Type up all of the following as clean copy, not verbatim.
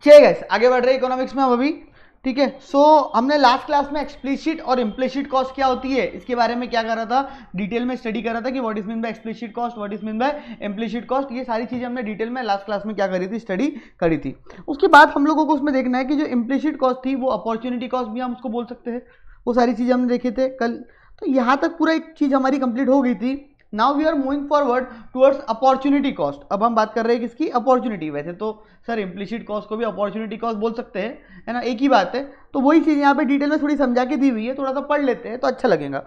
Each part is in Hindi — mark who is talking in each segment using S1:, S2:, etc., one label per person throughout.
S1: चलिए गाइस आगे बढ़ रहे इकोनॉमिक्स में हम अभी, ठीक है। सो हमने लास्ट क्लास में एक्सप्लिसिट और इम्प्लिसिट कॉस्ट क्या होती है इसके बारे में क्या कर रहा था, डिटेल में स्टडी कर रहा था कि what is mean by explicit cost, what is mean by implicit cost, ये सारी चीजें हमने डिटेल में लास्ट क्लास में क्या करी थी, स्टडी करी थी। उसके बाद हम लोगों को उसमें देखना है कि जो इम्प्लिसिट कॉस्ट थी वो अपॉर्चुनिटी कॉस्ट भी हम उसको बोल सकते हैं, वो सारी चीजें हमने देखे थे कल। तो यहाँ तक पूरा एक चीज हमारी कंप्लीट हो गई थी। Now we are moving forward towards opportunity cost. अब हम बात कर रहे हैं किसकी, अपॉर्चुनिटी। वैसे तो सर इम्प्लिसिट कॉस्ट को भी अपॉर्चुनिटी कॉस्ट बोल सकते हैं, है ना, एक ही बात है। तो वही चीज़ यहाँ पे डिटेल में थोड़ी समझा के दी हुई है, थोड़ा सा पढ़ लेते हैं तो अच्छा लगेगा।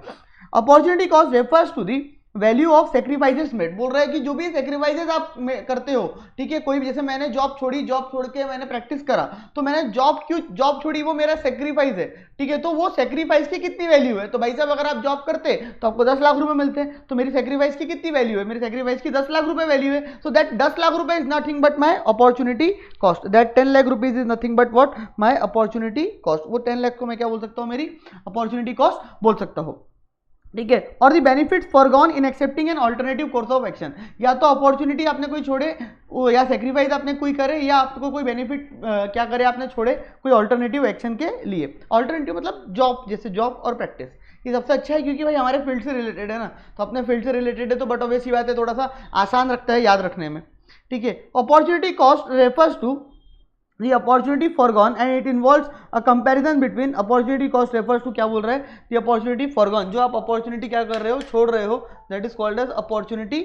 S1: Opportunity cost refers to the value of sacrifices made. बोल रहा है कि जो भी सेक्रीफाइसेस आप करते हो, ठीक है, कोई भी, जैसे मैंने जॉब छोड़ी, जॉब छोड़ के मैंने प्रैक्टिस करा, तो मैंने जॉब छोड़ी, वो मेरा सेक्रीफाइस है, ठीक है। तो वो सेक्रीफाइस की कितनी वैल्यू है, तो भाई साहब अगर आप जॉब करते तो आपको 10 लाख रुपए मिलते हैं, तो मेरी सेक्रीफाइस की कितनी वैल्यू है, मेरी सेक्रीफाइस की 10 लाख रुपए वैल्यू है। सो दैट 10 लाख रुपए is nothing but my opportunity cost, that 10 lakh rupees is nothing but what, my opportunity cost. वो 10 लाख को मैं क्या बोल सकता हूँ, मेरी अपॉर्चुनिटी कॉस्ट बोल सकता हूँ, ठीक है। और दी benefits foregone in accepting an alternative course of action. या तो अपॉर्चुनिटी आपने कोई छोड़े, या सेक्रीफाइस आपने कोई करे, या आपको कोई बेनिफिट क्या करे आपने छोड़े कोई ऑल्टरनेटिव एक्शन के लिए। ऑल्टरनेटिव मतलब जॉब, जैसे जॉब और प्रैक्टिस, ये सबसे अच्छा है क्योंकि भाई हमारे फील्ड से रिलेटेड है ना, तो अपने फील्ड से रिलेटेड है तो बट ऑब्वियस बात है, थोड़ा सा आसान रखता है याद रखने में, ठीक है। Opportunity cost refers to the opportunity foregone and it involves a comparison between opportunity cost refers to, क्या बोल रहा है, the opportunity foregone, जो आप opportunity क्या कर रहे हो, छोड़ रहे हो, that is called as opportunity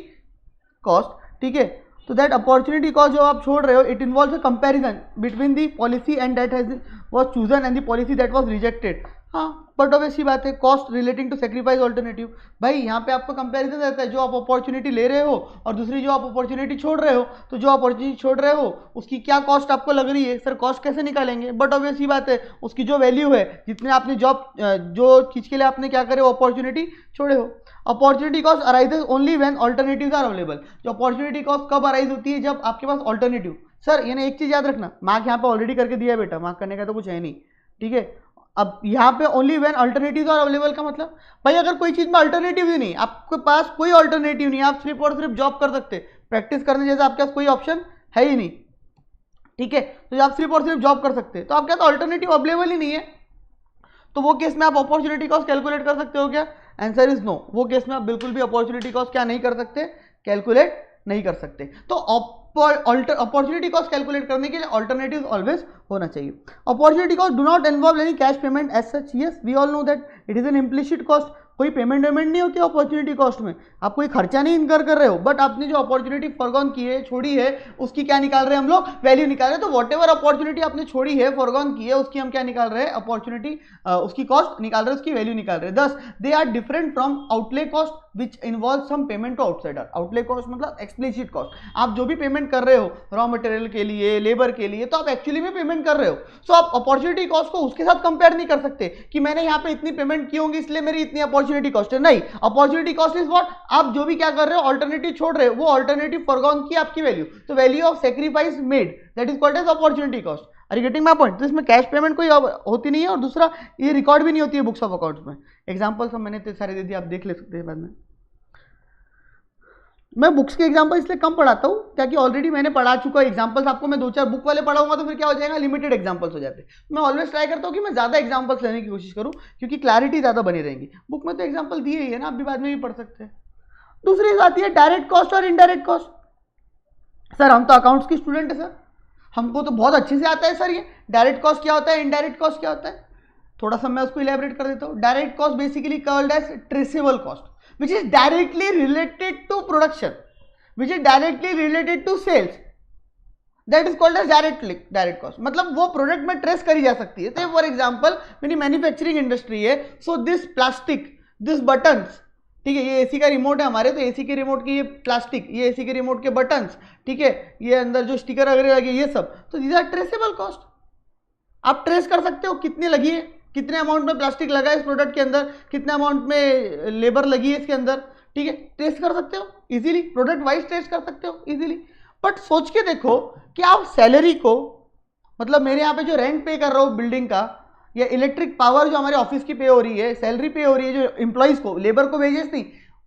S1: cost, ठीक है। तो that opportunity cost जो आप छोड़ रहे हो, it involves a comparison between the policy and that has was chosen and the policy that was rejected। हाँ, बट अब ऐसी बात है, cost relating to sacrifice alternative. भाई यहाँ पे आपका कंपैरिजन रहता है, जो आप अपॉर्चुनिटी ले रहे हो और दूसरी जो आप अपॉर्चुनिटी छोड़ रहे हो, तो जो अपॉर्चुनिटी छोड़ रहे हो उसकी क्या कॉस्ट आपको लग रही है, सर कॉस्ट कैसे निकालेंगे, बट ऑब्वियस ही बात है उसकी जो वैल्यू है, जितने आपने जॉब, जो चीज़ के लिए आपने क्या करे, वो अपॉर्चुनिटी छोड़े हो। Opportunity cost arises only when alternatives are available. जो अपॉर्चुनिटी कॉस्ट कब अराइज होती है, जब आपके पास ऑल्टरनेटिव। सर ये ना एक चीज़ याद रखना, मार्क यहाँ पे ऑलरेडी करके दिया है बेटा, मार्क करने का तो कुछ है नहीं, ठीक है। अब यहाँ पे only when alternatives are available का मतलब, भाई अगर कोई चीज में अल्टरनेटिव ही नहीं, आपके पास कोई अल्टरनेटिव नहीं, आप सिर्फ और सिर्फ जॉब कर सकते, प्रैक्टिस करने जैसा आपके पास कोई ऑप्शन है ही नहीं, ठीक है। तो आप सिर्फ और सिर्फ जॉब कर सकते, तो आपके पास अल्टरनेटिव अवेलेबल ही नहीं है, तो वो केस में आप अपॉर्चुनिटी कॉस्ट कैलकुलेट कर सकते हो क्या, आंसर इज नो। वो केस में आप बिल्कुल भी अपॉर्चुनिटी कॉस्ट क्या नहीं कर सकते, कैलकुलेट नहीं कर सकते। तो अपॉर्चुनिटी कॉस्ट कैलकुलेट करने के लिए ऑल्टरनेटिव ऑलवेज होना चाहिए। Opportunity cost do not involve any cash payment as such, yes we all know that it is an implicit cost. कोई पेमेंट नहीं होती अपॉर्चुनिटी कॉस्ट में, आप कोई खर्चा नहीं इनकर कर रहे हो, बट आपने जो अपॉर्चुनिटी फॉरगॉन की है, छोड़ी है, उसकी क्या निकाल रहे हैं हम लोग, वैल्यू निकाल रहे हैं। तो वॉट एवर अपॉर्चुनिटी आपने छोड़ी है, फॉरगॉन की है, उसकी हम क्या निकाल रहे हैं, अपॉर्चुनिटी, उसकी कॉस्ट निकाल रहे हैं, उसकी वैल्यू निकाल रहे हैं। Thus they are different from outlay cost which involve some payment to outsider. Outlay cost मतलब एक्सप्लिसिट कॉस्ट, आप जो भी पेमेंट कर रहे हो रॉ मटेरियल के लिए, लेबर के लिए, तो आप एक्चुअली में पेमेंट कर रहे हो। सो आप अपॉर्चुनिटी कॉस्ट को उसके साथ कंपेयर नहीं कर सकते कि मैंने यहाँ पे इतनी पेमेंट की होंगी इसलिए मेरी इतनी अपॉर्चुनिटी कॉस्ट है, नहीं। अपॉर्चुनिटी कॉस्ट इज व्हाट, आप जो भी क्या कर रहे हो, ऑल्टरनेटिव छोड़ रहे हो, वो ऑल्टरनेटिव फॉरगॉन की आपकी वैल्यू, तो value of sacrifice made, that is called as opportunity cost. Are you getting my point. तो इसमें कैश पेमेंट कोई होती नहीं है, और दूसरा ये रिकॉर्ड भी नहीं होती है बुक्स ऑफ अकाउंट्स में। एग्जांपल्स हम मैंने सारे दे दिए, आप देख ले सकते हैं बाद में। मैं बुक्स के एग्जांपल इसलिए कम पढ़ाता हूँ क्योंकि ऑलरेडी मैंने पढ़ा चुका एग्जांपल्स, आपको मैं 2-4 बुक वाले पढ़ाऊंगा तो फिर क्या हो जाएगा, लिमिटेड एग्जांपल्स हो जाते हैं। मैं ऑलवेज ट्राई करता हूँ कि मैं ज़्यादा एग्जांपल्स लेने की कोशिश करूँ क्योंकि क्लैरिटी ज़्यादा बनी रहेगी। बुक में तो एग्जांपल दिए ही है ना, आप भी बाद में भी पढ़ सकते हैं। दूसरी आती है डायरेक्ट कॉस्ट और इनडायरेक्ट कॉस्ट। सर हम तो अकाउंट्स के स्टूडेंट है सर, हमको तो बहुत अच्छे से आता है सर ये डायरेक्ट कॉस्ट क्या होता है, इनडायरेक्ट कॉस्ट क्या होता है। थोड़ा सा मैं उसको इलेबरेट कर देता हूँ। Direct cost basically called as traceable cost which is directly related to production, which is directly related to sales, that is called as direct cost। मतलब वो प्रोडक्ट में ट्रेस करी जा सकती है। तो फॉर एग्जांपल मेरी मैन्युफैक्चरिंग इंडस्ट्री है, so this plastic, this buttons, ठीक है, ये एसी का रिमोट है हमारे, तो एसी के रिमोट की ये प्लास्टिक, ये एसी के रिमोट के बटन्स, ठीक है, ये अंदर जो स्टिकर वगैरह लगे ये सब, तो दीज आर ट्रेसेबल कॉस्ट। आप ट्रेस कर सकते हो कितनी लगी है, कितने अमाउंट में प्लास्टिक लगा है इस प्रोडक्ट के अंदर, कितने अमाउंट में लेबर लगी है इसके अंदर, ठीक है, ट्रेस कर सकते हो इजीली, प्रोडक्ट वाइज ट्रेस कर सकते हो इजीली। बट सोच के देखो कि आप सैलरी को, मतलब मेरे यहाँ पे जो रेंट पे कर रहा हूँ बिल्डिंग का, या इलेक्ट्रिक पावर जो हमारे ऑफिस की पे हो रही है, सैलरी पे हो रही है जो एम्प्लॉइज को, लेबर को वेजेस नहीं,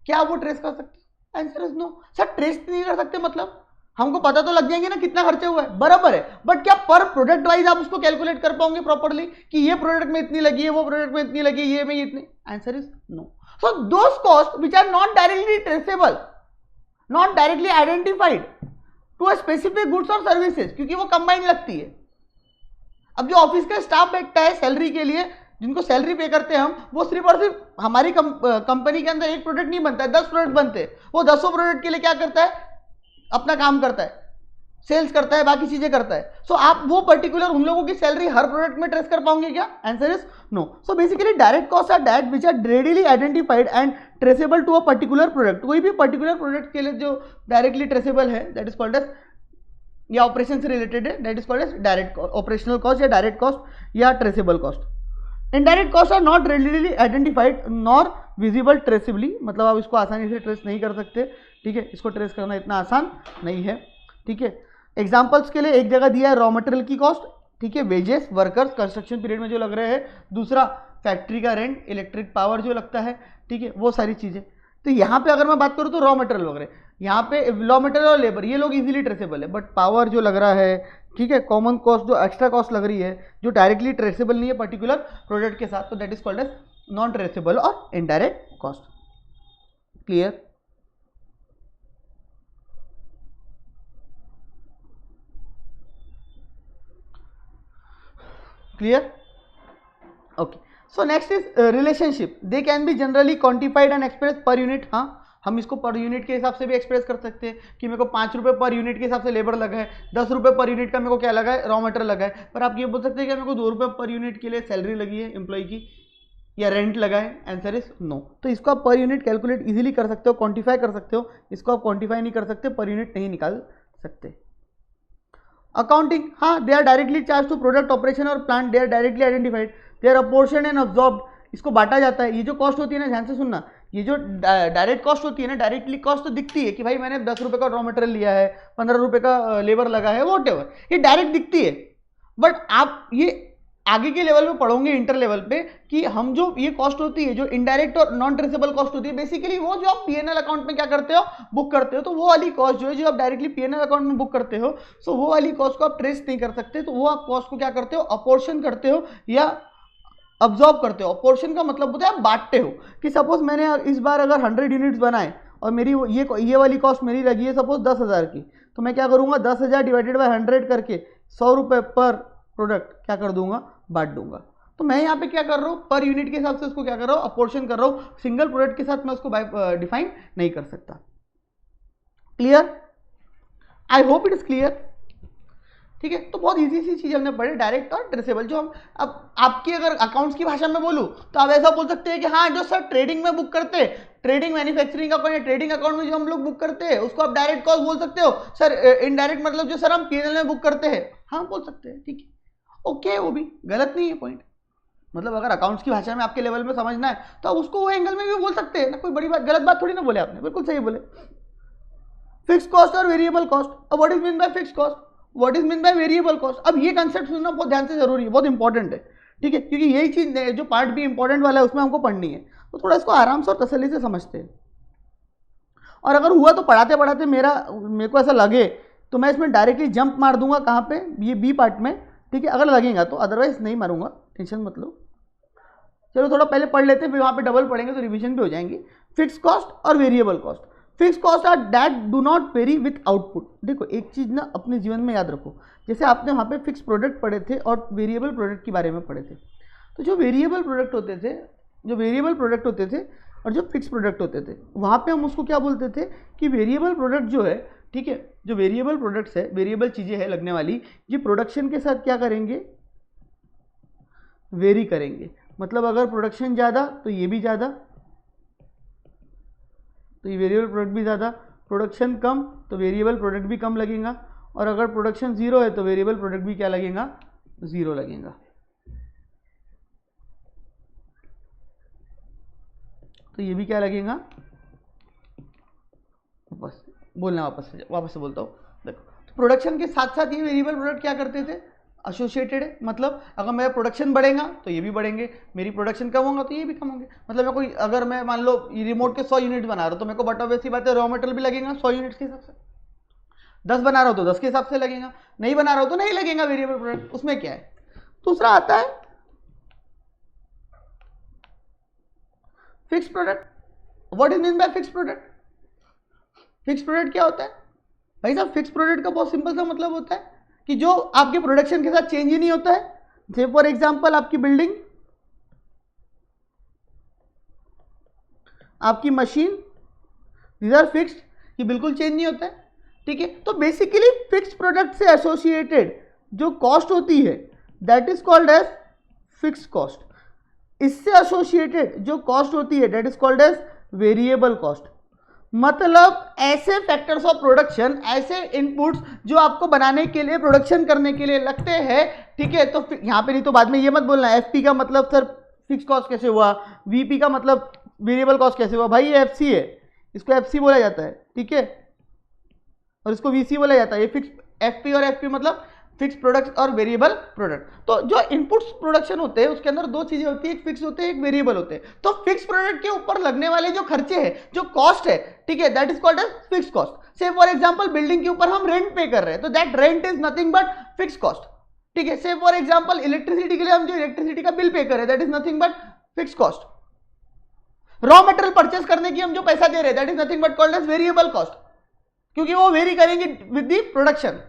S1: क्या वो ट्रेस कर सकते? Answer is no. Sir trace नहीं कर सकते मतलब हमको पता तो लग जाएंगे ना कितना खर्चा हुआ है, बराबर है, बट क्या पर प्रोडक्ट वाइज आप उसको कैलकुलेट कर पाओगे प्रॉपर्ली कि ये प्रोडक्ट में इतनी लगी है, वो प्रोडक्ट में इतनी लगी है, ये में इतनी? Answer is no. So those cost which are not directly traceable, not directly identified to a specific goods और सर्विसेज, क्योंकि वो कंबाइंड लगती है. अब जो ऑफिस का स्टाफ बैठता है सैलरी के लिए, जिनको सैलरी पे करते हैं हम, वो सिर्फ और सिर्फ हमारी कंपनी के अंदर एक प्रोडक्ट नहीं बनता है, 10 प्रोडक्ट बनते हैं. वो 10 प्रोडक्ट के लिए क्या करता है, अपना काम करता है, सेल्स करता है, बाकी चीजें करता है. सो आप वो पर्टिकुलर उन लोगों की सैलरी हर प्रोडक्ट में ट्रेस कर पाओगे क्या? Answer is no. So basically direct cost are that which are readily identified and traceable to a particular product. कोई भी पर्टिकुलर प्रोडक्ट के लिए जो डायरेक्टली ट्रेसेबल है, दैट इज कॉल्ड एज, या ऑपरेशन से रिलेटेड है, that is called as direct operational cost या डायरेक्ट कॉस्ट या traceable cost. Indirect cost are not readily identified nor visible ट्रेसेबली, मतलब आप इसको आसानी से ट्रेस नहीं कर सकते. ठीक है, इसको ट्रेस करना इतना आसान नहीं है. ठीक है, एग्जांपल्स के लिए एक जगह दिया है रॉ मटेरियल की कॉस्ट, ठीक है, वेजेस, वर्कर्स, कंस्ट्रक्शन पीरियड में जो लग रहे हैं, दूसरा फैक्ट्री का रेंट, इलेक्ट्रिक पावर जो लगता है, ठीक है, वो सारी चीजें. तो यहाँ पे अगर मैं बात करूँ तो रॉ मटेरियल वगैरह, यहाँ पे रॉ मटेरियल और लेबर ये लोग इजीली ट्रेसेबल है, बट पावर जो लग रहा है, ठीक है, कॉमन कॉस्ट जो एक्स्ट्रा कॉस्ट लग रही है, जो डायरेक्टली ट्रेसेबल नहीं है पर्टिकुलर प्रोडक्ट के साथ, तो that is called as non traceable और indirect cost. Clear? Clear? Okay. So next is relationship. They can be generally quantified and expressed per unit. हाँ, हम इसको पर यूनिट के हिसाब से भी एक्सप्रेस कर सकते हैं कि मेरे को 5 रुपये पर यूनिट के हिसाब से लेबर लगा है, 10 रुपये पर यूनिट का मेरे को क्या लगा है, रॉ मटेरियल लगा है. पर आप ये बोल सकते हैं कि मेरे को 2 रुपये पर यूनिट के लिए सैलरी लगी है एम्प्लॉय की, या रेंट लगा है. Answer is no. तो इसको आप पर यूनिट कैलकुलेट इजीली कर सकते हो, क्वांटिफाई कर सकते हो. इसको आप क्वांटिफाई नहीं कर सकते, पर यूनिट नहीं निकाल सकते. अकाउंटिंग, हाँ, they are directly charge to product operation और plant, they are directly identified, they are apportion and absorb. इसको बांटा जाता है. ये जो कॉस्ट होती है ना, ध्यान से सुनना, ये जो डायरेक्ट कॉस्ट होती है ना, डायरेक्टली कॉस्ट तो दिखती है कि भाई मैंने 10 रुपये का रॉ मटेरियल लिया है, 15 रुपये का लेबर लगा है, वॉट एवर, ये डायरेक्ट दिखती है. बट आप ये आगे के लेवल पे पढ़ोगे, इंटर लेवल पे, कि हम जो ये कॉस्ट होती है, जो इनडायरेक्ट और नॉन ट्रेसेबल कॉस्ट होती है, बेसिकली वो जो आप पीएनएल अकाउंट में क्या करते हो, बुक करते हो, तो वो वाली कॉस्ट जो है, जो आप डायरेक्टली पीएनएल अकाउंट में बुक करते हो, सो वो वाली कॉस्ट को आप ट्रेस नहीं कर सकते. तो वो आप कॉस्ट को क्या करते हो, अपोर्शन करते हो या अब्जॉर्ब करते हो. अपोर्शन का मतलब होता है आप बांटते हो, कि सपोज मैंने इस बार अगर 100 यूनिट्स बनाए और मेरी ये वाली कॉस्ट मेरी लगी है सपोज 10,000 की, तो मैं क्या करूंगा, 10,000 डिवाइडेड बाय 100 करके 100 रुपये पर प्रोडक्ट क्या कर दूंगा, बांट दूंगा. तो मैं यहाँ पे क्या कर रहा हूँ, पर यूनिट के हिसाब से उसको क्या कर रहा हूँ, अपोर्शन कर रहा हूँ. सिंगल प्रोडक्ट के साथ मैं उसको डिफाइन नहीं कर सकता. Clear? I hope it is clear. ठीक है, तो बहुत इजी सी चीज हमने पढ़ी, डायरेक्ट और ट्रेसेबल. जो हम अब आपकी अगर अकाउंट्स की भाषा में बोलूँ तो आप ऐसा बोल सकते हैं कि हाँ, जो सर ट्रेडिंग में बुक करते हैं, ट्रेडिंग मैन्युफैक्चरिंग अकाउंट या ट्रेडिंग अकाउंट में जो हम लोग बुक करते हैं, उसको आप डायरेक्ट कॉस्ट बोल सकते हो. सर इनडायरेक्ट मतलब जो सर हम पीएनएल में बुक करते हैं, हाँ बोल सकते हैं. ठीक है, ओके, वो भी गलत नहीं है पॉइंट. मतलब अगर अकाउंट्स की भाषा में आपके लेवल में समझना है तो आप उसको वो एंगल में भी बोल सकते हैं ना, कोई बड़ी बात, गलत बात थोड़ी ना बोले आपने, बिल्कुल सही बोले. फिक्स कॉस्ट और वेरिएबल कॉस्ट. अब what is mean by fix cost, what is mean by variable cost. अब ये कंसेप्ट सुनना बहुत ध्यान से जरूरी है, बहुत इंपॉर्टेंट है. ठीक है, क्योंकि यही चीज जो पार्ट भी इंपॉर्टेंट वाला है उसमें हमको पढ़नी है, तो थोड़ा इसको आराम से और तसल्ली से समझते हैं. और अगर हुआ तो पढ़ाते पढ़ाते मेरे को ऐसा लगे तो मैं इसमें डायरेक्टली जंप मार दूंगा, कहाँ पे, ये बी पार्ट में. ठीक है, अगर लगेगा तो, अदरवाइज नहीं मारूंगा, टेंशन मत लो. चलो थोड़ा पहले पढ़ लेते हैं, फिर वहाँ पे डबल पढ़ेंगे तो रिवीजन भी हो जाएंगी. फिक्स कॉस्ट और variable cost. Fix cost are that do not vary with output. देखो एक चीज़ ना अपने जीवन में याद रखो, जैसे आपने वहाँ पे फिक्स प्रोडक्ट पढ़े थे और वेरिएबल प्रोडक्ट के बारे में पढ़े थे, तो जो वेरिएबल प्रोडक्ट होते थे और जो फिक्स प्रोडक्ट होते थे, वहाँ पे हम उसको क्या बोलते थे कि वेरिएबल प्रोडक्ट जो है, ठीक है, जो वेरिएबल प्रोडक्ट्स है, वेरिएबल चीज़ें हैं लगने वाली, ये प्रोडक्शन के साथ क्या करेंगे, वेरी करेंगे. मतलब अगर प्रोडक्शन ज़्यादा तो ये भी ज़्यादा, तो ये वेरिएबल प्रोडक्ट भी ज़्यादा. प्रोडक्शन कम तो वेरिएबल प्रोडक्ट भी कम लगेगा. और अगर प्रोडक्शन जीरो है तो वेरिएबल प्रोडक्ट भी क्या लगेगा, जीरो लगेगा. तो ये भी क्या लगेगा, वापस से बोलता हूँ. देखो, तो प्रोडक्शन के साथ साथ ये वेरिएबल प्रोडक्ट क्या करते थे, एसोसिएटेड है. मतलब अगर मेरा प्रोडक्शन बढ़ेगा तो ये भी बढ़ेंगे, मेरी प्रोडक्शन कम होगा तो ये भी कम होंगे. मतलब मैं कोई, अगर मैं मान लो रिमोट के 100 यूनिट बना रहा हूँ तो मेरे को बटा वैसी बात है, रॉ मटेरियल भी लगेगा 100 यूनिट्स के हिसाब से. 10 बना रहा हो तो 10 के हिसाब से लगेगा, नहीं बना रहा हो तो नहीं लगेगा वेरिएबल प्रोडक्ट, उसमें क्या है। दूसरा आता है fix product. What is mean by fix product? Fix product क्या होता है भाई साहब? फिक्स प्रोडक्ट का बहुत सिंपल सा मतलब होता है कि जो आपके प्रोडक्शन के साथ चेंज ही नहीं होता है। से फॉर एग्जांपल आपकी बिल्डिंग, आपकी मशीन, दीज आर फिक्स्ड, ये बिल्कुल चेंज नहीं होता है, ठीक है। तो बेसिकली फिक्स प्रोडक्ट से एसोसिएटेड जो कॉस्ट होती है that is called as fix cost. इससे एसोसिएटेड जो कॉस्ट होती है that is called as variable cost. मतलब ऐसे फैक्टर्स ऑफ प्रोडक्शन, ऐसे इनपुट्स जो आपको बनाने के लिए, प्रोडक्शन करने के लिए लगते हैं, ठीक है। तो यहाँ पे नहीं तो बाद में ये मत बोलना एफपी का मतलब सर फिक्स कॉस्ट कैसे हुआ, वीपी का मतलब वेरिएबल कॉस्ट कैसे हुआ। भाई ये एफसी है, इसको एफसी बोला जाता है, ठीक है, और इसको वीसी बोला जाता है। ये फिक्स एफपी और एफपी मतलब फिक्स प्रोडक्ट और वेरिएबल प्रोडक्ट। तो जो इनपुट्स प्रोडक्शन होते हैं उसके अंदर दो चीजें होती है, एक फिक्स होते हैं, एक वेरिएबल होते हैं। तो फिक्स प्रोडक्ट के ऊपर लगने वाले जो खर्चे हैं, जो कॉस्ट है, ठीक है, that is called as fix cost. Say for example building के ऊपर हम रेंट पे कर रहे हैं तो that rent is nothing but fix cost, ठीक है। से फॉर एग्जांपल इलेक्ट्रिसिटी के लिए हम जो इलेक्ट्रिसिटी का बिल पे कर रहे हैं that is nothing but fix cost. Raw material purchase करने की हम जो पैसा दे रहे हैं that is nothing but called as variable cost, क्योंकि वो वेरी करेंगे विद द प्रोडक्शन।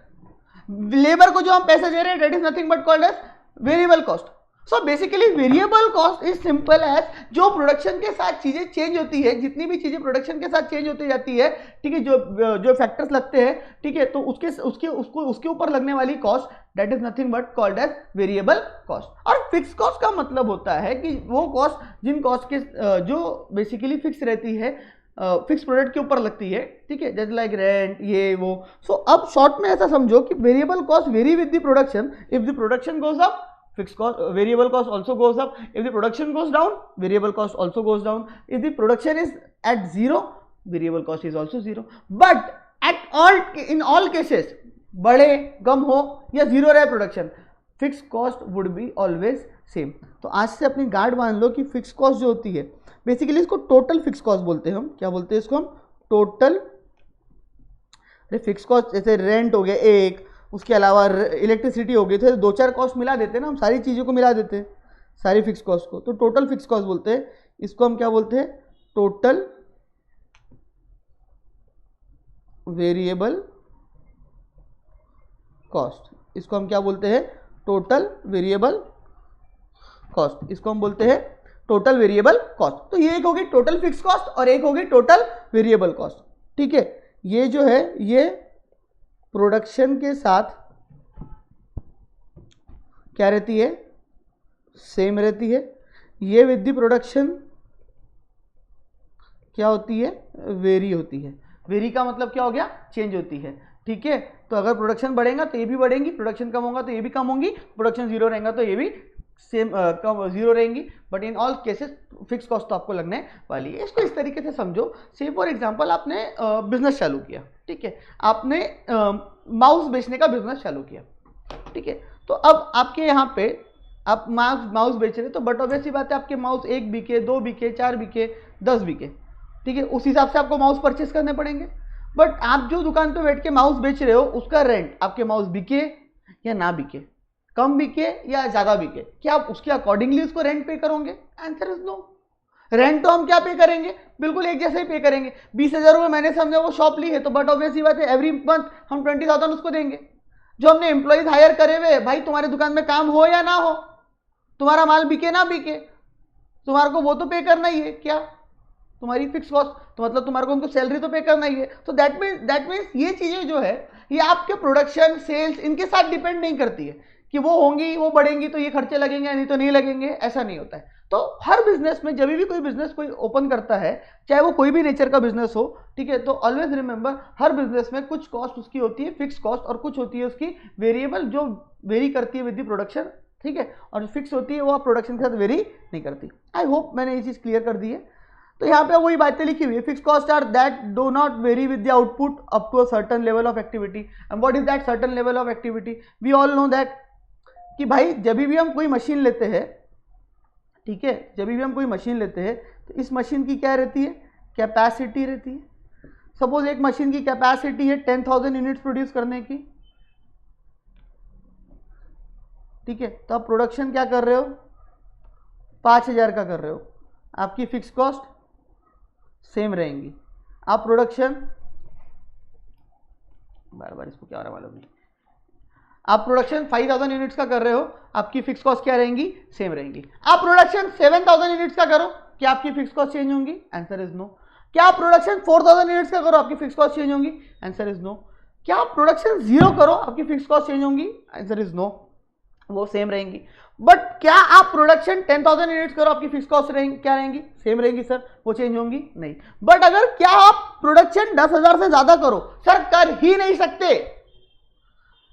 S1: लेबर को जो हम पैसे दे रहे हैं that is nothing but called as variable cost. So basically variable cost is simple as जो प्रोडक्शन के साथ चीजें चेंज होती है, जितनी भी चीजें प्रोडक्शन के साथ चेंज होती जाती है, ठीक है, जो फैक्टर्स लगते हैं, ठीक है, तो उसके ऊपर लगने वाली cost that is nothing but called as variable cost. और फिक्स कॉस्ट का मतलब होता है कि वो कॉस्ट जिन कॉस्ट के जो बेसिकली फिक्स रहती है, फिक्स प्रोडक्ट के ऊपर लगती है, ठीक है, जैसे लाइक रेंट, ये वो। सो अब शॉर्ट में ऐसा समझो कि variable cost very with the production. If the production goes up, fixed cost variable cost also goes up. If the production goes down, variable cost also goes down. If the production is at zero, variable cost is also zero. But in all cases, बड़े कम हो या जीरो रहे production, fix cost would be always same. तो आज से अपनी गार्ड मान लो कि फिक्स कॉस्ट जो होती है बेसिकली इसको टोटल फिक्स कॉस्ट बोलते हैं हम। क्या बोलते हैं इसको हम? Total fix cost. जैसे रेंट हो गया एक, उसके अलावा इलेक्ट्रिसिटी हो गई, तो दो चार कॉस्ट मिला देते हैं ना हम, सारी चीज़ों को मिला देते हैं, सारी फिक्स कॉस्ट को, तो टोटल फिक्स कॉस्ट बोलते हैं। इसको हम क्या बोलते हैं? Total variable cost. इसको हम क्या बोलते हैं? Total variable cost. इसको हम बोलते हैं टोटल वेरिएबल कॉस्ट। तो ये एक होगी टोटल फिक्स कॉस्ट और एक होगी टोटल वेरिएबल कॉस्ट, ठीक है। ये जो है ये प्रोडक्शन के साथ क्या रहती है? सेम रहती है। ये विद द प्रोडक्शन क्या होती है? वेरी होती है। वेरी का मतलब क्या हो गया? चेंज होती है, ठीक है। तो अगर प्रोडक्शन बढ़ेगा तो ये भी बढ़ेंगी, प्रोडक्शन कम होगा तो ये भी कम होंगी, प्रोडक्शन जीरो रहेगा तो ये भी सेम कम जीरो रहेंगी। But in all cases fix cost तो आपको लगने वाली है। इसको इस तरीके से समझो। से फॉर एग्जांपल आपने बिजनेस चालू किया, ठीक है, आपने माउस बेचने का बिजनेस चालू किया, ठीक है। तो अब आपके यहाँ पे आप माउस बेच रहे, तो बट ऑब्वियसली बात है आपके माउस 1 बिके, 2 बिके, 4 बिके, 10 बिके, ठीक है, उस हिसाब से आपको माउस परचेस करने पड़ेंगे। बट आप जो दुकान पे बैठ के माउस बेच रहे हो उसका रेंट, आपके माउस बिके या ना बिके, कम बिके या ज्यादा बिके, क्या आप उसके अकॉर्डिंगली उसको रेंट पे करोगे? Answer is no. रेंट तो हम क्या पे करेंगे? बिल्कुल एक जैसे ही पे करेंगे। 20,000 रुपये मैंने समझे वो शॉप ली है, तो बट ऑब्वियसली बात है एवरी मंथ हम 20,000 उसको देंगे। जो हमने एम्प्लॉइज हायर करे हुए, भाई तुम्हारी दुकान में काम हो या ना हो, तुम्हारा माल बिके ना बिके, तुम्हारे को वो तो पे करना ही है। क्या? तुम्हारी फिक्स कॉस्ट, तो मतलब तुम्हारे को उनको सैलरी तो पे करना ही है। तो दैट मीन्स ये चीजें जो है ये आपके प्रोडक्शन, सेल्स, इनके साथ डिपेंड नहीं करती है कि वो होंगी, वो बढ़ेंगी तो ये खर्चे लगेंगे, नहीं तो नहीं लगेंगे, ऐसा नहीं होता है। तो हर बिजनेस में जब भी कोई बिजनेस कोई ओपन करता है, चाहे वो कोई भी नेचर का बिजनेस हो, ठीक है, तो ऑलवेज रिमेंबर हर बिजनेस में कुछ कॉस्ट उसकी होती है फिक्स कॉस्ट और कुछ होती है उसकी वेरिएबल, जो वेरी करती है विद द प्रोडक्शन, ठीक है, और फिक्स होती है वो आप प्रोडक्शन के साथ वेरी नहीं करती। आई होप मैंने ये चीज क्लियर कर दी है। तो यहाँ पे वही बातें लिखी हुई है, fix cost are that do not vary with the output up to a certain level of activity. And what is that certain level of activity? We all know that कि भाई जब भी हम कोई मशीन लेते हैं, ठीक है, जब भी हम कोई मशीन लेते हैं तो इस मशीन की क्या रहती है? कैपेसिटी रहती है। सपोज एक मशीन की कैपेसिटी है 10,000 यूनिट्स प्रोड्यूस करने की, ठीक है, तो आप प्रोडक्शन क्या कर रहे हो, 5,000 का कर रहे हो, आपकी फिक्स कॉस्ट सेम रहेंगी। आप प्रोडक्शन, बार बार इसको क्या हो रहा है मालूम नहीं, आप प्रोडक्शन 5,000 यूनिट्स का कर रहे हो, आपकी फिक्स कॉस्ट क्या रहेंगी, सेम रहेंगी। आप प्रोडक्शन 7,000 यूनिट्स का करो, क्या आपकी फिक्स कॉस्ट चेंज होंगी, आंसर इज नो। क्या आप प्रोडक्शन 4,000 यूनिट्स का करो, आपकी फिक्स कॉस्ट चेंज होंगी, आंसर इज नो। क्या आप प्रोडक्शन 0 करो, आपकी फिक्स कॉस्ट चेंज होंगी, आंसर इज नो, वो सेम रहेंगी। बट क्या आप प्रोडक्शन 10,000 यूनिट्स करो, आपकी फिक्स कॉस्ट रहेंगी, क्या रहेंगी, सेम रहेंगी सर, वो चेंज होंगी नहीं। बट अगर क्या आप प्रोडक्शन 10,000 से ज्यादा करो, सर कर ही नहीं सकते,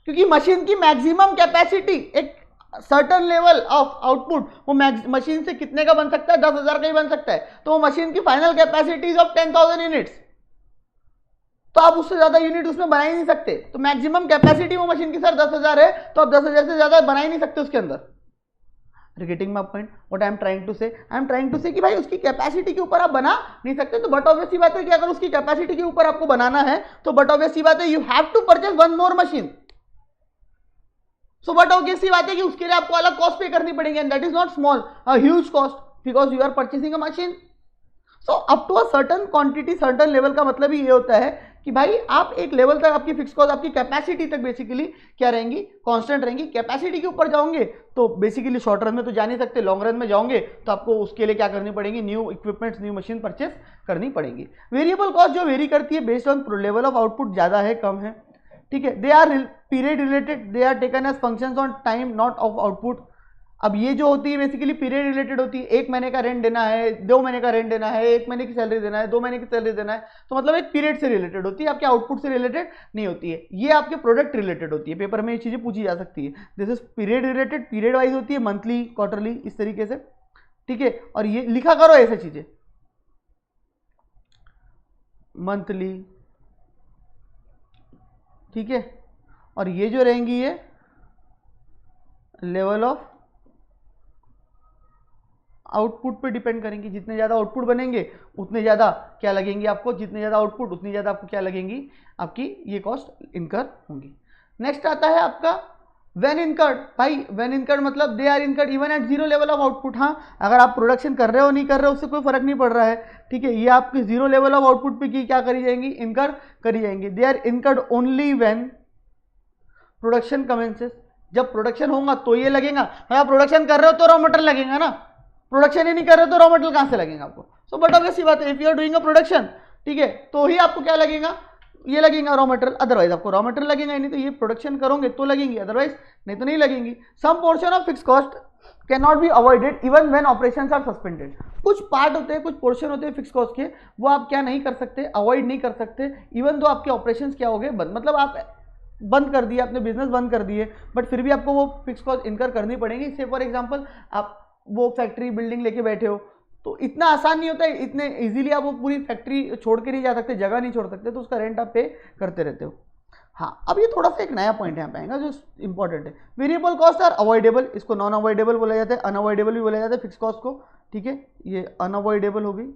S1: क्योंकि मशीन की मैक्सिमम कैपेसिटी एक सर्टन लेवल ऑफ आउटपुट, वो मशीन से कितने का बन सकता है, 10,000 का ही बन सकता है। तो वो मशीन की फाइनल कैपेसिटी ऑफ 10,000 यूनिट्स, तो आप उससे ज्यादा यूनिट उसमें बना ही नहीं सकते। तो मैक्सिमम कैपेसिटी वो मशीन की सर 10,000 है, तो आप 10,000 से ज्यादा बना ही नहीं सकते उसके अंदर। Getting my point, what I am trying to say, I am trying to से कि भाई उसकी कैपेसिटी के ऊपर आप बना नहीं सकते। तो बट ऑब्वियस सी बात है कि अगर उसकी कैपेसिटी के ऊपर आपको बनाना है, तो बट ऑब्वियस सी बात है you have to purchase one more machine. So but obvious सी बात है कि उसके लिए आपको अलग कॉस्ट पे करनी पड़ेगी, and that is not small, a huge cost, because you are purchasing a machine. So up to a certain quantity, certain level का मतलब ही ये होता है कि भाई आप एक लेवल तक आपकी फिक्स कॉस्ट, आपकी कैपेसिटी तक बेसिकली क्या रहेंगी, कांस्टेंट रहेंगी। कैपेसिटी के ऊपर जाओगे तो बेसिकली शॉर्ट रन में तो जा नहीं सकते, लॉन्ग रन में जाओगे तो आपको उसके लिए क्या करनी पड़ेगी, new equipments, new machine purchase करनी पड़ेगी। वेरिएबल कॉस्ट जो वेरी करती है based on level of output, ज्यादा है कम है, ठीक है। They are period related, they are taken as functions on time not of output. अब ये जो होती है बेसिकली पीरियड रिलेटेड होती है, 1 महीने का रेंट देना है, 2 महीने का रेंट देना है, 1 महीने की सैलरी देना है, 2 महीने की सैलरी देना है, तो मतलब एक पीरियड से रिलेटेड होती है, आपके आउटपुट से रिलेटेड नहीं होती है। ये आपके प्रोडक्ट रिलेटेड होती है, पेपर में ये चीजें पूछी जा सकती है। This is period related, period wise होती है, मंथली, क्वार्टरली, इस तरीके से, ठीक है। और ये लिखा करो ऐसे चीजें, मंथली, ठीक है। और ये जो रहेंगी ये लेवल ऑफ आउटपुट पे डिपेंड करेंगी। जितने ज्यादा आउटपुट बनेंगे उतने ज्यादा क्या लगेंगी आपको, जितने ज्यादा आउटपुट उतनी ज्यादा आपको क्या लगेंगी, आपकी ये कॉस्ट इनकर होंगी। नेक्स्ट आता है आपका व्हेन इनकर्ड। भाई व्हेन इनकर्ड मतलब they are incurred even at zero level of output. हाँ, अगर आप प्रोडक्शन कर रहे हो नहीं कर रहे हो उससे कोई फर्क नहीं पड़ रहा है, ठीक है। ये आपकी जीरो लेवल ऑफ आउटपुट पे की क्या करी जाएंगी, इनकर करी जाएंगी। They are incurred only when production commences. जब प्रोडक्शन होगा तो ये लगेगा। आप प्रोडक्शन कर रहे हो तो रॉ मटेरियल लगेगा ना, प्रोडक्शन ही नहीं कर रहे तो रॉ मटेरियल कहां से लगेगा आपको। सो बट ऑब्वियस सी बात है, if you are doing a production, ठीक है, तो ही आपको क्या लगेगा, ये लगेगा रॉ मटेरियल, अदरवाइज आपको रॉ मटेरियल लगेगा ही नहीं। तो ये प्रोडक्शन करोगे तो लगेंगी, अदरवाइज नहीं तो नहीं लगेंगी। Some portion of fix cost can not be avoided even when operations are suspended. कुछ पार्ट होते हैं, कुछ पोर्शन होते हैं फिक्स कॉस्ट के, वो आप क्या नहीं कर सकते, अवॉइड नहीं कर सकते, इवन दो आपके ऑपरेशंस क्या हो गए बंद, मतलब आप बंद कर दिए, अपने बिजनेस बंद कर दिए, बट फिर भी आपको वो फिक्स कॉस्ट इनकर करनी पड़ेगी। से फॉर एग्जांपल आप वो फैक्ट्री बिल्डिंग लेके बैठे हो, तो इतना आसान नहीं होता है, इतने इजीली आप वो पूरी फैक्ट्री छोड़ के नहीं जा सकते, जगह नहीं छोड़ सकते, तो उसका रेंट आप पे करते रहते हो। हाँ, अब ये थोड़ा सा एक नया पॉइंट यहाँ पे आएगा जो इंपॉर्टेंट है। वेरिएबल कॉस्ट आर अवॉइडेबल, इसको नॉन अवॉइडेबल बोला जाता है, अनअवॉइडेबल भी बोला जाता है फिक्स कॉस्ट को, ठीक है। ये अनअवॉइडेबल हो गई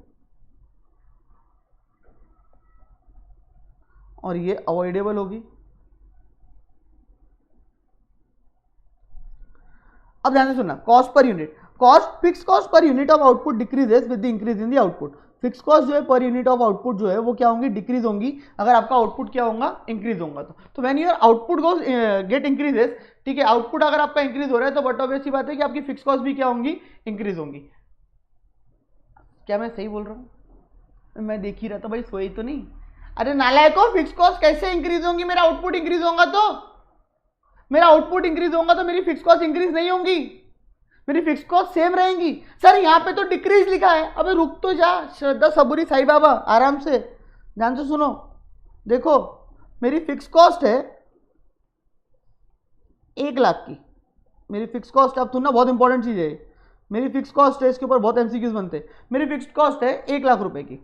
S1: और ये अवॉइडेबल होगी। अब ध्यान से सुनना, cost per unit, cost fix cost per unit of output decreases with the increase in the output. Fix cost जो है पर यूनिट ऑफ आउटपुट जो है वो क्या होंगी, डिक्रीज होंगी, अगर आपका आउटपुट क्या होगा, इंक्रीज होगा। तो when your output goes get increases, ठीक है, आउटपुट अगर आपका इंक्रीज हो रहा है तो बट ऑब्वियस सी बात है कि आपकी फिक्स कॉस्ट भी क्या होंगी, इंक्रीज होंगी। क्या मैं सही बोल रहा हूँ, मैं देख ही रहा था भाई, सोई तो नहीं। अरे नालायको, फिक्स कॉस्ट कैसे इंक्रीज होंगी, मेरा आउटपुट इंक्रीज होगा तो, मेरा आउटपुट इंक्रीज होगा तो मेरी फिक्स कॉस्ट इंक्रीज नहीं होंगी, मेरी फिक्स कॉस्ट सेम रहेंगी। सर यहाँ पे तो डिक्रीज लिखा है, अबे रुक तो जा, श्रद्धा सबूरी साई बाबा, आराम से ध्यान से सुनो। देखो मेरी फिक्स कॉस्ट है 1 लाख की, मेरी फिक्स कॉस्ट, अब सुनना बहुत इंपॉर्टेंट चीज है, मेरी फिक्स कॉस्ट है, इसके ऊपर बहुत एमसीक्यूज बनते हैं। मेरी फिक्स कॉस्ट है 1 लाख रुपए की,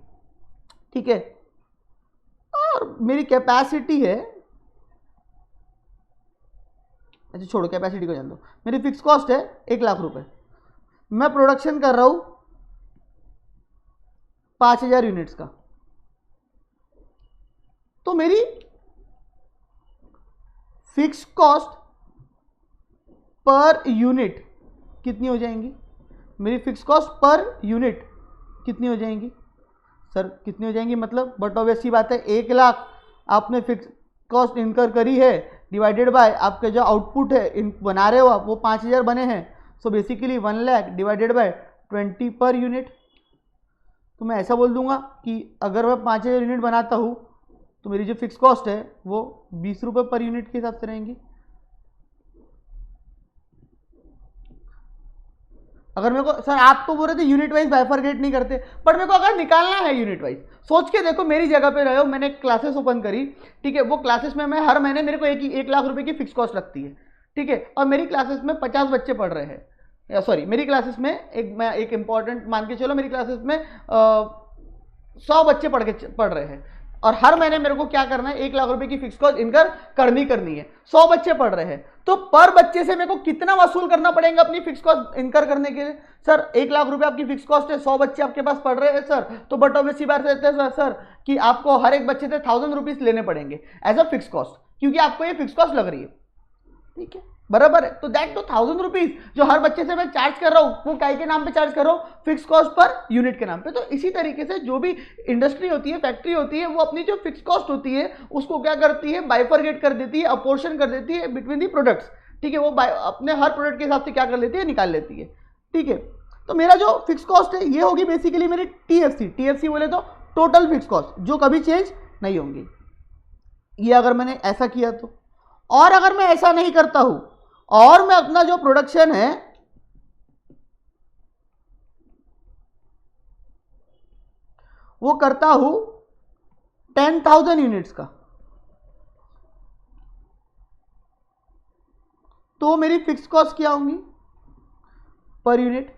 S1: ठीक है, और मेरी कैपेसिटी है, अच्छा छोड़ो कैपेसिटी को जान दो, मेरी फिक्स कॉस्ट है 1 लाख रुपए, मैं प्रोडक्शन कर रहा हूं 5,000 यूनिट्स का, तो मेरी फिक्स कॉस्ट पर यूनिट कितनी हो जाएंगी? मेरी फिक्स कॉस्ट पर यूनिट कितनी हो जाएंगी? सर कितनी हो जाएंगी मतलब, बट ऑब्वियस सी बात है 1,00,000 आपने फिक्स कॉस्ट इनकर करी है, डिवाइडेड बाय आपके जो आउटपुट है इन बना रहे हो आप वो 5,000 बने हैं, so basically 1,00,000 divided by 20 per unit. तो मैं ऐसा बोल दूंगा कि अगर मैं 5,000 यूनिट बनाता हूँ तो मेरी जो फिक्स कॉस्ट है वो 20 रुपये पर यूनिट के हिसाब से रहेंगी। अगर मेरे को, सर आप तो बोल रहे थे यूनिट वाइज बाइफरगेट नहीं करते, बट मेरे को अगर निकालना है यूनिट वाइज, सोच के देखो मेरी जगह पे रहे हो, मैंने क्लासेस ओपन करी, ठीक है, वो क्लासेस में मैं हर महीने मेरे को 1,00,000 रुपए की फिक्स कॉस्ट लगती है, ठीक है, और मेरी क्लासेस में 50 बच्चे पढ़ रहे हैं, या सॉरी मेरी क्लासेस में मैं एक इंपॉर्टेंट मान के चलो, मेरी क्लासेस में 100 बच्चे पढ़ रहे हैं, और हर महीने मेरे को क्या करना है, 1,00,000 रुपए की फिक्स कॉस्ट इनकर करनी है, 100 बच्चे पढ़ रहे हैं, तो पर बच्चे से मेरे को कितना वसूल करना पड़ेगा अपनी फिक्स कॉस्ट इनकर करने के लिए? सर 1,00,000 रुपए आपकी फिक्स कॉस्ट है, 100 बच्चे आपके पास पढ़ रहे हैं सर, तो बट ऑब्वियसली बात रहते हैं सर कि आपको हर एक बच्चे से 1,000 रुपीज लेने पड़ेंगे एज अ फिक्स कॉस्ट, क्योंकि आपको ये फिक्स कॉस्ट लग रही है, ठीक है, बराबर है। तो दैट तो 1,000 रुपीज जो हर बच्चे से मैं चार्ज कर रहा हूं, वो काय के नाम पे चार्ज कर रहा हूं? फिक्स कॉस्ट पर यूनिट के नाम पे। तो इसी तरीके से जो भी इंडस्ट्री होती है, फैक्ट्री होती है, वो अपनी जो फिक्स कॉस्ट होती है उसको क्या करती है, बाइफरगेट कर देती है, अपोर्शन कर देती है बिटवीन दी प्रोडक्ट्स, ठीक है, वो अपने हर प्रोडक्ट के हिसाब से क्या कर लेती है, निकाल लेती है, ठीक है। तो मेरा जो फिक्स कॉस्ट है ये होगी बेसिकली मेरी टीएफसी बोले तो टोटल फिक्स कॉस्ट, जो कभी चेंज नहीं होंगी। ये अगर मैंने ऐसा किया तो, और अगर मैं ऐसा नहीं करता हूं और मैं अपना जो प्रोडक्शन है वो करता हूं 10,000 यूनिट्स का, तो मेरी फिक्स कॉस्ट क्या होंगी पर यूनिट?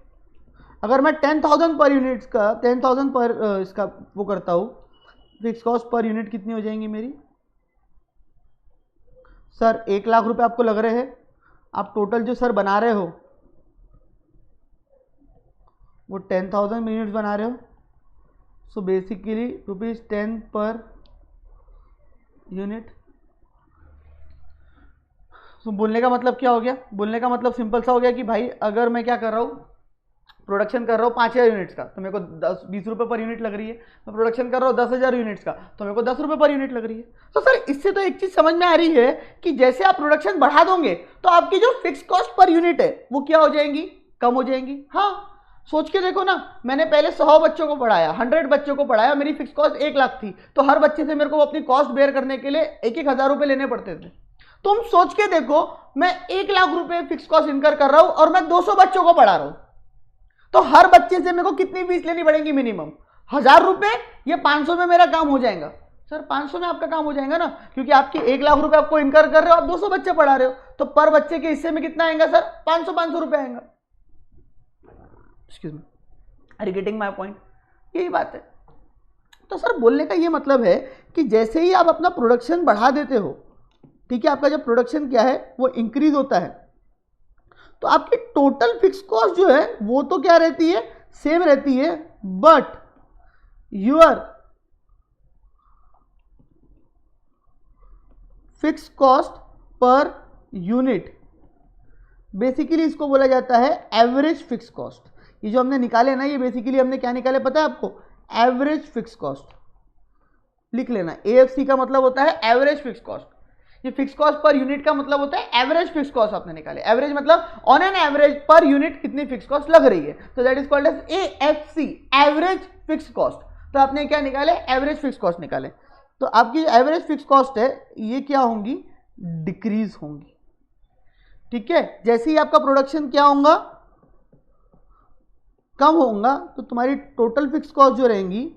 S1: अगर मैं 10,000 पर यूनिट्स का 10,000 पर इसका वो करता हूं, फिक्स कॉस्ट पर यूनिट कितनी हो जाएंगी मेरी? सर 1,00,000 रुपए आपको लग रहे हैं, आप टोटल जो सर बना रहे हो वो 10,000 यूनिट्स बना रहे हो, सो बेसिकली ₹10 पर यूनिट। सो बोलने का मतलब क्या हो गया? बोलने का मतलब सिंपल सा हो गया कि भाई अगर मैं क्या कर रहा हूँ, प्रोडक्शन कर रहा हूँ 5,000 यूनिट्स का, तो मेरे को 20 रुपये पर यूनिट लग रही है। मैं प्रोडक्शन कर रहा हूँ 10,000 यूनिट्स का, तो मेरे को 10 रुपये पर यूनिट लग रही है। तो सर इससे तो एक चीज समझ में आ रही है कि जैसे आप प्रोडक्शन बढ़ा दोगे तो आपकी जो फिक्स कॉस्ट पर यूनिट है वो क्या हो जाएंगी, कम हो जाएंगी। हाँ सोच के देखो ना, मैंने पहले 100 बच्चों को पढ़ाया, 100 बच्चों को पढ़ाया, मेरी फिक्स कॉस्ट 1,00,000 थी, तो हर बच्चे से मेरे को अपनी कॉस्ट बेयर करने के लिए 1,000 रुपए लेने पड़ते थे। तुम सोच के देखो, मैं 1,00,000 रुपए फिक्स कॉस्ट इनकर कर रहा हूं और मैं 200 बच्चों को पढ़ा रहा हूं, तो हर बच्चे से मेरे को कितनी फीस लेनी पड़ेगी? मिनिमम 1,000 रुपए। ये 500 में मेरा काम हो जाएगा। सर 500 में आपका काम हो जाएगा ना, क्योंकि आपकी 1,00,000 रुपए आपको इनकर कर रहे हो, आप 200 बच्चे पढ़ा रहे हो, तो पर बच्चे के हिस्से में कितना आएगा सर? 500 रुपए आएगा। Excuse me, are you getting my point? यही बात है। तो सर बोलने का ये मतलब है कि जैसे ही आप अपना प्रोडक्शन बढ़ा देते हो, ठीक है, आपका जब प्रोडक्शन क्या है वो इंक्रीज होता है, तो आपकी टोटल फिक्स कॉस्ट जो है वो तो क्या रहती है, सेम रहती है, but your fix cost per unit, basically इसको बोला जाता है एवरेज फिक्स कॉस्ट। ये जो हमने निकाले ना, ये बेसिकली हमने क्या निकाले पता है आपको? Average fix cost. लिख लेना, एएफसी का मतलब होता है एवरेज फिक्स कॉस्ट। ये फिक्स कॉस्ट पर यूनिट का मतलब होता है एवरेज फिक्स कॉस्ट आपने निकाले। एवरेज मतलब on an average per unit कितनी फिक्स कॉस्ट लग रही है, तो that is called as AFC, average fix cost. तो आपने क्या निकाले? एवरेज फिक्स कॉस्ट निकाले। तो आपकी एवरेज फिक्स कॉस्ट है ये क्या होंगी? डिक्रीज होंगी, ठीक है। जैसे ही आपका प्रोडक्शन क्या होगा, कम होगा, तो तुम्हारी टोटल फिक्स कॉस्ट जो रहेंगी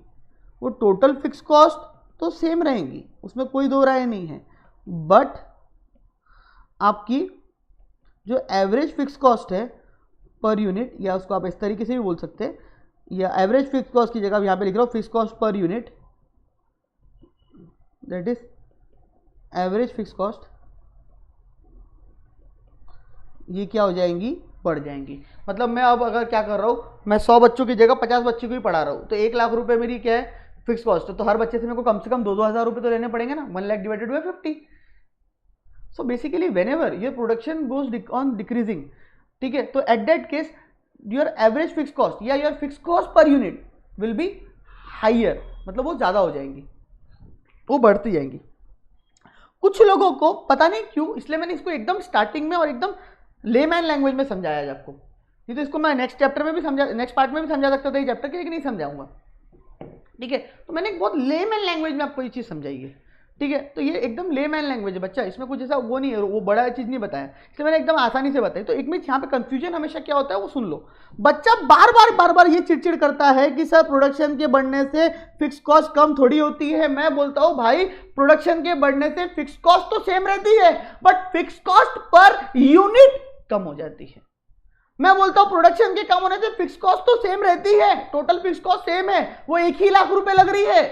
S1: वो टोटल फिक्स कॉस्ट तो सेम रहेंगी, उसमें कोई दो राय नहीं है, बट आपकी जो एवरेज फिक्स कॉस्ट है पर यूनिट, या उसको आप इस तरीके से भी बोल सकते हैं, या एवरेज फिक्स कॉस्ट की जगह यहां पे लिख रहा हूं fix cost per unit, that is average fix cost, ये क्या हो जाएंगी? बढ़ जाएंगी। मतलब मैं अब अगर क्या कर रहा हूं, मैं 100 बच्चों की जगह 50 बच्चों को ही पढ़ा रहा हूं, तो 1,00,000 रुपए मेरी क्या है? फिक्स कॉस्ट है, तो हर बच्चे से मेरे को कम से कम 2,000 रुपये तो लेने पड़ेंगे ना, 1 lakh divided by 50। So basically whenever your production goes on decreasing, ठीक है, तो at that case your average fix cost या your fix cost per unit will be higher, मतलब वो ज़्यादा हो जाएंगी, वो बढ़ती जाएंगी। कुछ लोगों को पता नहीं क्यों, इसलिए मैंने इसको एकदम स्टार्टिंग में और एकदम लेमैन लैंग्वेज में समझाया है आपको, नहीं तो इसको मैं नेक्स्ट चैप्टर में भी समझा, नेक्स्ट पार्ट में भी समझा सकता था ये चैप्टर के, लेकिन नहीं समझाऊंगा, ठीक है। तो मैंने एक बहुत लेमैन लैंग्वेज में आपको ये चीज़ समझाई है, ठीक है। तो ये एकदम लेमैन लैंग्वेज है बच्चा, इसमें कुछ ऐसा वो नहीं है, वो बड़ा चीज़ नहीं बताया, इसलिए मैंने एकदम आसानी से बताई। तो एक मिनट यहाँ पे कंफ्यूजन हमेशा क्या होता है वो सुन लो। बच्चा बार बार ये चिड़चिड़ करता है कि सर प्रोडक्शन के बढ़ने से फिक्स कॉस्ट कम थोड़ी होती है। मैं बोलता हूँ भाई प्रोडक्शन के बढ़ने से फिक्स कॉस्ट तो सेम रहती है, but fix cost per unit कम हो जाती है। मैं बोलता हूं प्रोडक्शन के कम होने से फिक्स कॉस्ट तो सेम रहती है, टोटल फिक्स कॉस्ट सेम है, वो 1 ही लाख रुपए लग रही है,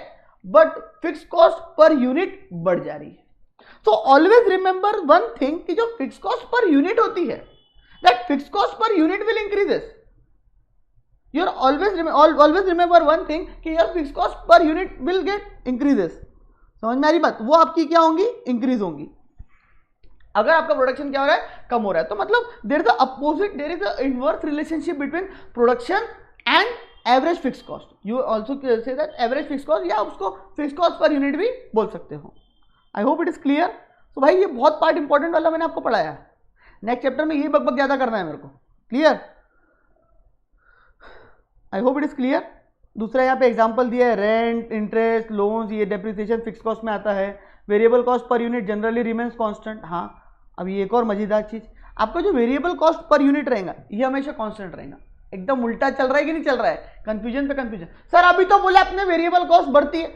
S1: but fix cost per unit बढ़ जा रही है। तो ऑलवेज रिमेंबर वन थिंग कि जो फिक्स कॉस्ट पर यूनिट होती है, that fix cost per unit will increases. You always remember one thing कि your fix cost per unit will get increases. समझ में आ रही बात? वो आपकी क्या होंगी? इंक्रीज होंगी। अगर आपका प्रोडक्शन क्या हो रहा है? कम हो रहा है, तो मतलब there is the opposite, there is the inverse relationship between production and average fix cost. You also say that average fix cost, या उसको फिक्स कॉस्ट पर यूनिट भी बोल सकते हो। I hope it is clear. तो भाई ये बहुत पार्ट इंपॉर्टेंट वाला मैंने आपको पढ़ाया है, नेक्स्ट चैप्टर में ये बकबक ज्यादा करना है मेरे को। Clear? I hope it is clear. दूसरा यहाँ पे एग्जांपल दिया है, रेंट, इंटरेस्ट, लोन्स, ये डेप्रिसिएशन फिक्स कॉस्ट में आता है। Variable cost per unit generally remains constant. हाँ, अब ये एक और मजेदार चीज, आपका जो वेरिएबल कॉस्ट पर यूनिट रहेगा ये हमेशा कांस्टेंट रहेगा। एकदम उल्टा चल रहा है कि नहीं चल रहा है? कंफ्यूजन पे कंफ्यूजन। सर अभी तो बोला आपने वेरिएबल कॉस्ट बढ़ती है,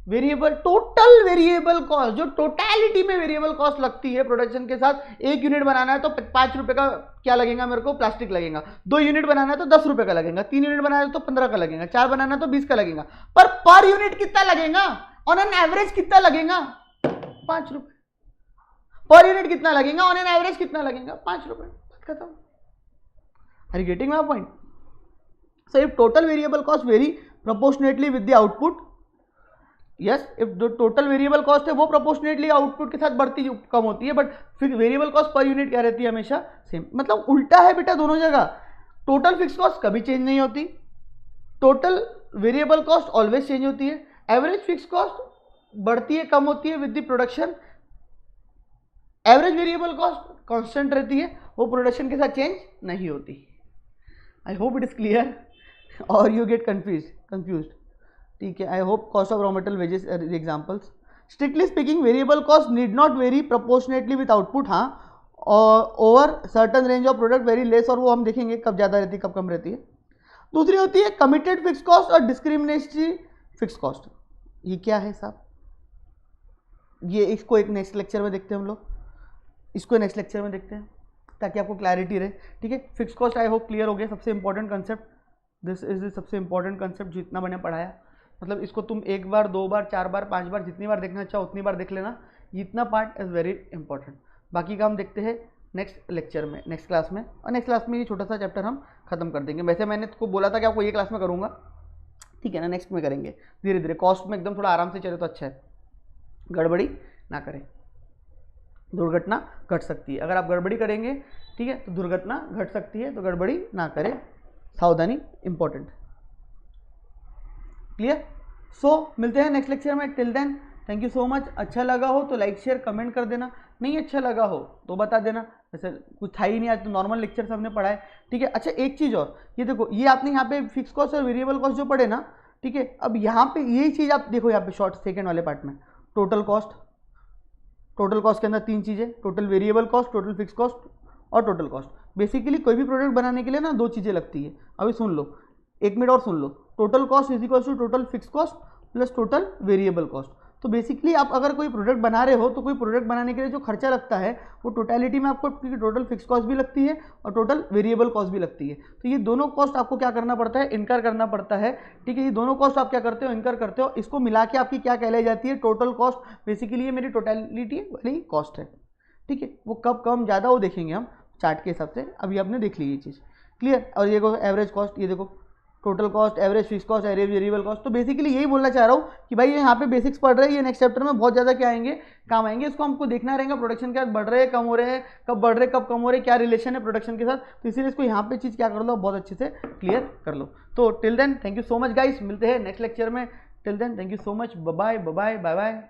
S1: वेरिएबल टोटल वेरिएबल कॉस्ट, जो टोटलिटी में वेरिएबल कॉस्ट लगती है प्रोडक्शन के साथ, 1 यूनिट बनाना है तो 5 रुपए का क्या लगेगा मेरे को? प्लास्टिक लगेगा। 2 यूनिट बनाना है तो 10 रुपए का लगेगा। 3 यूनिट बनाना है तो 15 का लगेगा। 4 बनाना है तो 20 का लगेगा। पर यूनिट कितना लगेगा? ऑन एन एवरेज कितना लगेगा? 5 रुपए। पर यूनिट कितना लगेगा? ऑन एन एवरेज कितना लगेगा? 5 रुपए। खत्म। Are you getting my point? So if total variable cost vary proportionately with the output, yes, if जो टोटल वेरिएबल कॉस्ट है वो प्रोपोर्शनेटली आउटपुट के साथ बढ़ती कम होती है, बट फिर वेरिएबल कॉस्ट पर यूनिट क्या रहती है? हमेशा सेम। मतलब उल्टा है बेटा दोनों जगह। टोटल फिक्स कॉस्ट कभी चेंज नहीं होती, total variable cost always change होती है। एवरेज फिक्स कॉस्ट बढ़ती है कम होती है with the production, average variable cost constant रहती है, वो प्रोडक्शन के साथ चेंज नहीं होती। I hope it is clear और यू गेट कंफ्यूज्ड। ठीक है, I hope cost of raw material wages examples. Strictly speaking variable cost need not very proportionately with output. हाँ, और over certain range of product very less, और वो हम देखेंगे कब ज़्यादा रहती है कब कम रहती है। दूसरी होती है कमिटेड फिक्स कॉस्ट और डिस्क्रिमिनेटरी फिक्स कॉस्ट। ये क्या है साहब? ये इसको एक नेक्स्ट लेक्चर में देखते हैं हम लोग, इसको नेक्स्ट लेक्चर में देखते हैं ताकि आपको क्लैरिटी रहे। ठीक है, fix cost I hope clear हो गया। सबसे important concept, this is the सबसे इंपॉर्टेंट कंसेप्ट जो इतना मैंने पढ़ाया। मतलब इसको तुम 1 बार 2 बार 4 बार 5 बार जितनी बार देखना चाहो उतनी बार देख लेना। इतना पार्ट इज वेरी इंपॉर्टेंट। बाकी का हम देखते हैं नेक्स्ट लेक्चर में, नेक्स्ट क्लास में, और नेक्स्ट क्लास में ये छोटा सा चैप्टर हम खत्म कर देंगे। वैसे मैंने तो बोला था कि आपको ये क्लास में करूँगा, ठीक है ना, नेक्स्ट में करेंगे धीरे धीरे। कॉस्ट में एकदम थोड़ा आराम से चले तो अच्छा है, गड़बड़ी ना करें, दुर्घटना घट सकती है। अगर आप गड़बड़ी करेंगे, ठीक है, तो दुर्घटना घट सकती है, तो गड़बड़ी ना करें, सावधानी इंपॉर्टेंट। क्लियर? सो मिलते हैं नेक्स्ट लेक्चर में। Till then thank you so much. अच्छा लगा हो तो लाइक शेयर कमेंट कर देना, नहीं अच्छा लगा हो तो बता देना। वैसे कुछ था ही नहीं आज, तो नॉर्मल लेक्चर से हमने पढ़ा है, ठीक है। अच्छा एक चीज़ और, ये देखो, ये आपने यहाँ पे फिक्स कॉस्ट और वेरिएबल कॉस्ट जो पढ़े ना, ठीक है, अब यहाँ पे यही चीज़ आप देखो, यहाँ पे शॉर्ट सेकेंड वाले पार्ट में टोटल कॉस्ट। टोटल कॉस्ट के अंदर 3 चीज़ें, total variable cost, total fix cost और टोटल कॉस्ट। बेसिकली कोई भी प्रोडक्ट बनाने के लिए ना 2 चीज़ें लगती है। अभी सुन लो, 1 मिनट और सुन लो। Total cost is equal to total fix cost plus total variable cost. तो बेसिकली आप अगर कोई प्रोडक्ट बना रहे हो तो कोई प्रोडक्ट बनाने के लिए जो खर्चा लगता है वो टोटलिटी में आपको टोटल फिक्स कॉस्ट भी लगती है और टोटल वेरिएबल कॉस्ट भी लगती है। तो ये दोनों कॉस्ट आपको क्या करना पड़ता है? इनकर करना पड़ता है, ठीक है। ये दोनों कॉस्ट आप क्या करते हो? इनकर करते हो। इसको मिला के आपकी क्या कहलाई जाती है? Total cost. बेसिकली ये मेरी टोटलिटी वाली कॉस्ट है, ठीक है। वो कब कम ज़्यादा वो देखेंगे हम चार्ट के हिसाब से। अभी आपने देख ली ये चीज़, क्लियर। और ये देखो एवरेज कॉस्ट, ये देखो total cost, average fix cost, average variable cost. तो बेसिकली यही बोलना चाह रहा हूँ कि भाई ये यहाँ पे बेसिक्स पढ़ रहे हैं, ये नेक्स्ट चैप्टर में बहुत ज़्यादा क्या आएंगे, काम आएंगे। इसको हमको देखना रहेगा प्रोडक्शन क्या बढ़ रहे हैं, कम हो रहे हैं, कब बढ़ रहे हैं, कब कम हो रहे हैं, क्या रिलेशन है प्रोडक्शन के साथ। तो इसीलिए इसको यहाँ पे चीज़ क्या कर लो, बहुत अच्छे से क्लियर कर लो। तो till then thank you so much guys, मिलते हैं नेक्स्ट लेक्चर में। Till then thank you so much, bye bye bye bye.